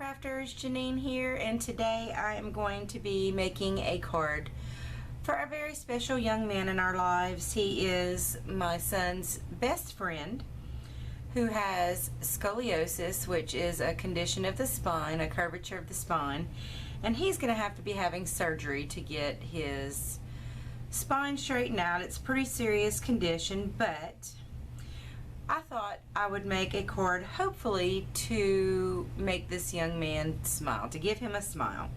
Crafters, Janine here, and today I am going to be making a card for a very special young man in our lives. He is my son's best friend who has scoliosis, which is a condition of the spine, a curvature of the spine, and he's going to have to be having surgery to get his spine straightened out. It's a pretty serious condition, but I thought I would make a card hopefully to make this young man smile, to give him a smile.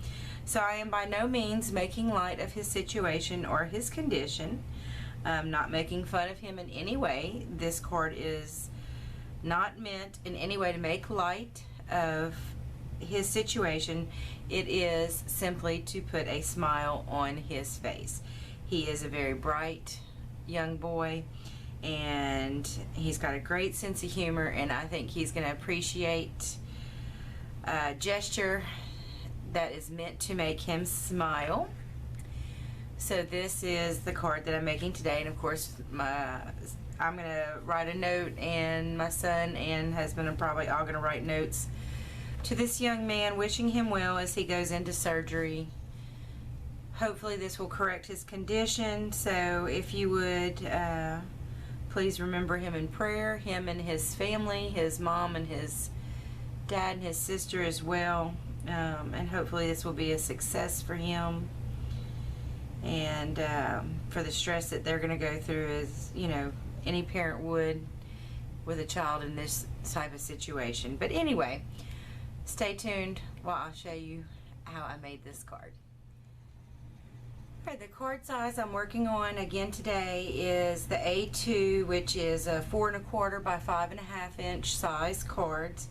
So I am by no means making light of his situation or his condition. I'm not making fun of him in any way. This card is not meant in any way to make light of his situation. It is simply to put a smile on his face. He is a very bright young boy, and he's got a great sense of humor, and I think he's going to appreciate a gesture that is meant to make him smile. So this is the card that I'm making today, and of course I'm going to write a note, and my son and husband are probably all going to write notes to this young man, wishing him well as he goes into surgery. Hopefully this will correct his condition, so if you would please remember him in prayer, him and his family, his mom and his dad and his sister as well, and hopefully this will be a success for him and for the stress that they're going to go through, as you know any parent would with a child in this type of situation. But anyway, stay tuned while I'll show you how I made this card. Okay, the card size I'm working on again today is the A2, which is a 4 1/4 by 5 1/2 inch size cards,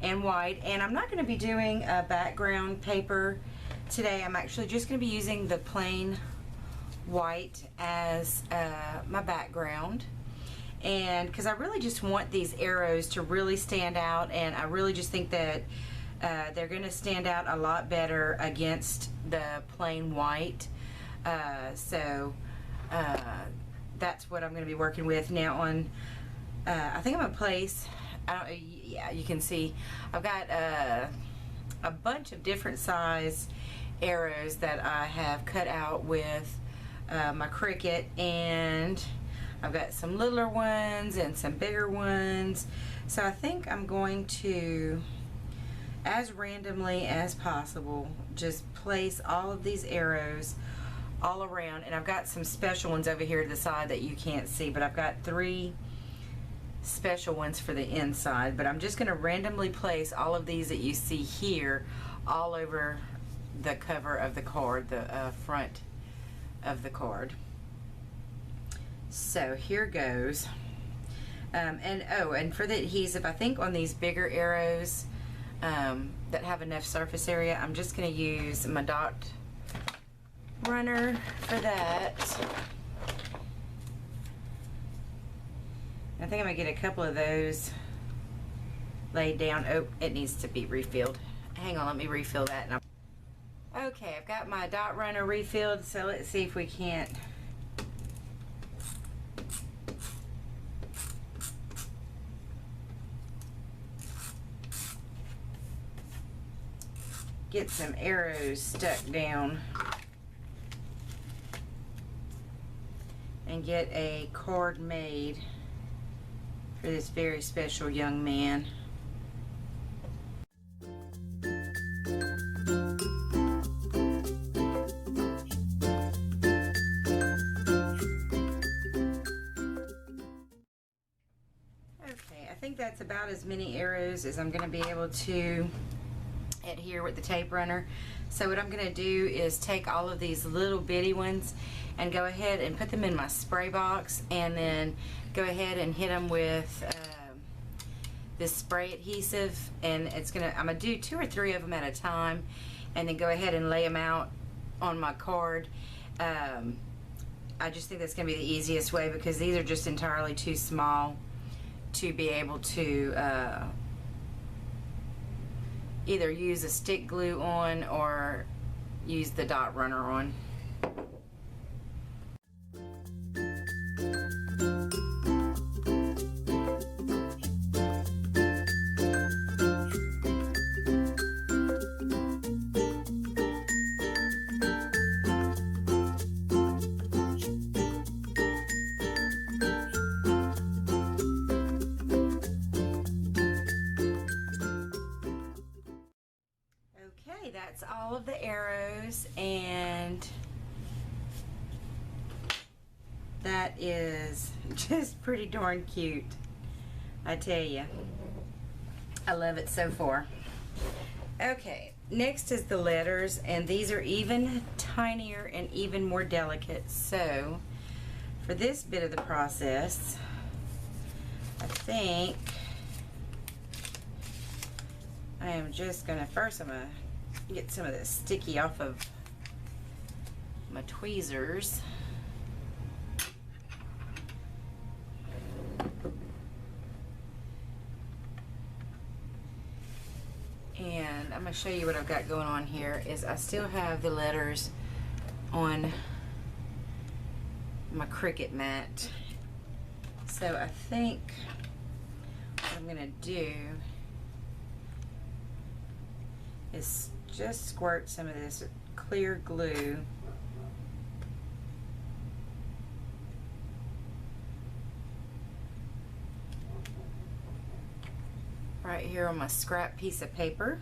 and white. And I'm not going to be doing a background paper today. I'm actually just going to be using the plain white as my background, and because I really just want these arrows to really stand out, and I really just think that they're going to stand out a lot better against the plain white. So that's what I'm going to be working with now. On I think I'm going to place, yeah, you can see I've got a bunch of different size arrows that I have cut out with my Cricut, and I've got some littler ones and some bigger ones. So I think I'm going to, as randomly as possible, just place all of these arrows all around. And I've got some special ones over here to the side that you can't see, but I've got 3 special ones for the inside. But I'm just going to randomly place all of these that you see here all over the cover of the card, the front of the card. So here goes. And for the adhesive, I think on these bigger arrows that have enough surface area, I'm just going to use my dot runner for that. I think I'm going to get a couple of those laid down. Oh, it needs to be refilled. Hang on, let me refill that. Okay, I've got my dot runner refilled, so let's see if we can't get some arrows stuck down and get a card made for this very special young man. Okay, I think that's about as many arrows as I'm going to be able to adhere with the tape runner. So what I'm going to do is take all of these little bitty ones and go ahead and put them in my spray box, and then go ahead and hit them with this spray adhesive. And I'm gonna do 2 or 3 of them at a time, and then go ahead and lay them out on my card. I just think that's gonna be the easiest way, because these are just entirely too small to be able to either use a stick glue on or use the dot runner on. Okay, that's all of the arrows, and that is just pretty darn cute. I tell you, I love it so far. Okay, next is the letters, and these are even tinier and even more delicate. So for this bit of the process, I think I am just gonna, first I'm gonna get some of this sticky off of my tweezers. And I'm gonna show you what I've got going on here. Is I still have the letters on my Cricut mat. So I think what I'm gonna do is just squirt some of this clear glue right here on my scrap piece of paper.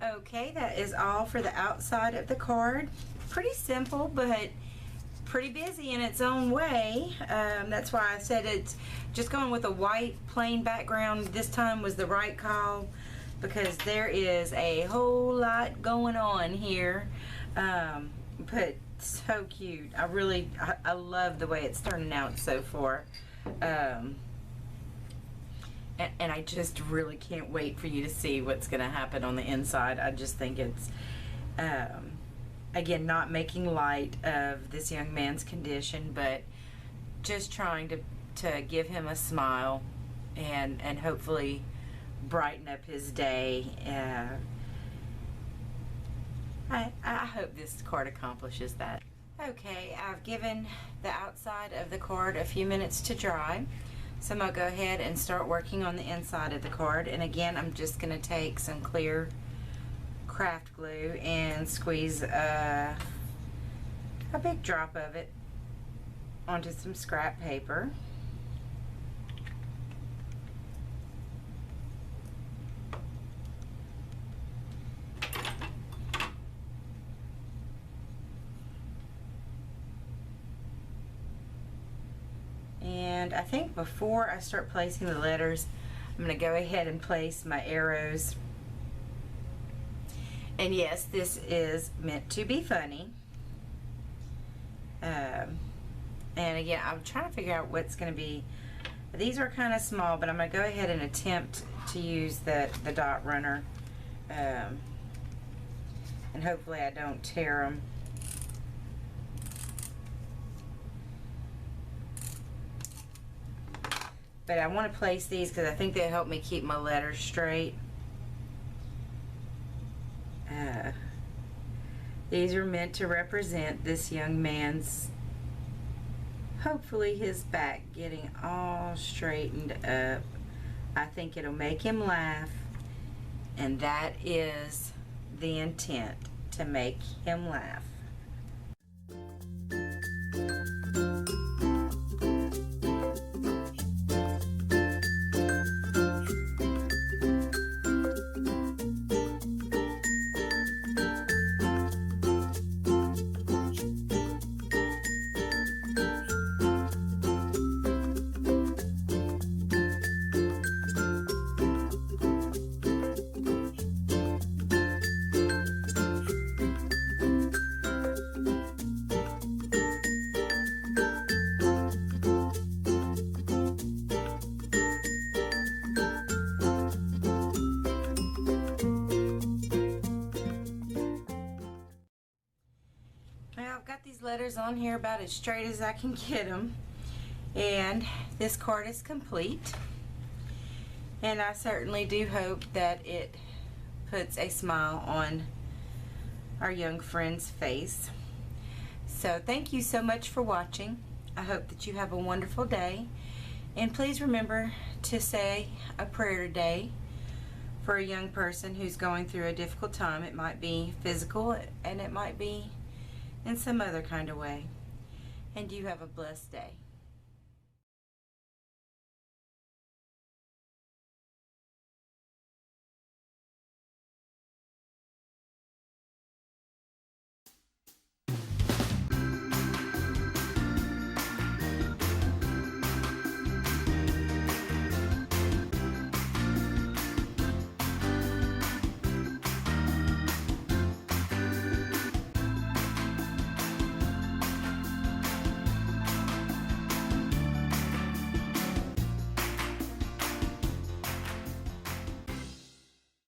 Okay, that is all for the outside of the card. Pretty simple, but pretty busy in its own way. That's why I said it's just going with a white plain background this time was the right call, because there is a whole lot going on here. But so cute. I love the way it's turning out so far. And I just really can't wait for you to see what's going to happen on the inside. I just think it's, again, not making light of this young man's condition, but just trying to give him a smile and hopefully brighten up his day. I hope this card accomplishes that. Okay, I've given the outside of the card a few minutes to dry. So I'm going to go ahead and start working on the inside of the card. And again, I'm just going to take some clear craft glue and squeeze a big drop of it onto some scrap paper. And I think before I start placing the letters, I'm going to go ahead and place my arrows. And yes, this is meant to be funny. And again, I'm trying to figure out what's going to be. These are kind of small, but I'm going to go ahead and attempt to use the dot runner. And hopefully I don't tear them. But I want to place these because I think they'll help me keep my letters straight. These are meant to represent this young man's, hopefully his back getting all straightened up. I think it'll make him laugh, and that is the intent, to make him laugh. Well, I've got these letters on here about as straight as I can get them. And this card is complete. And I certainly do hope that it puts a smile on our young friend's face. So thank you so much for watching. I hope that you have a wonderful day. And please remember to say a prayer today for a young person who's going through a difficult time. It might be physical and it might be in some other kind of way. And you have a blessed day.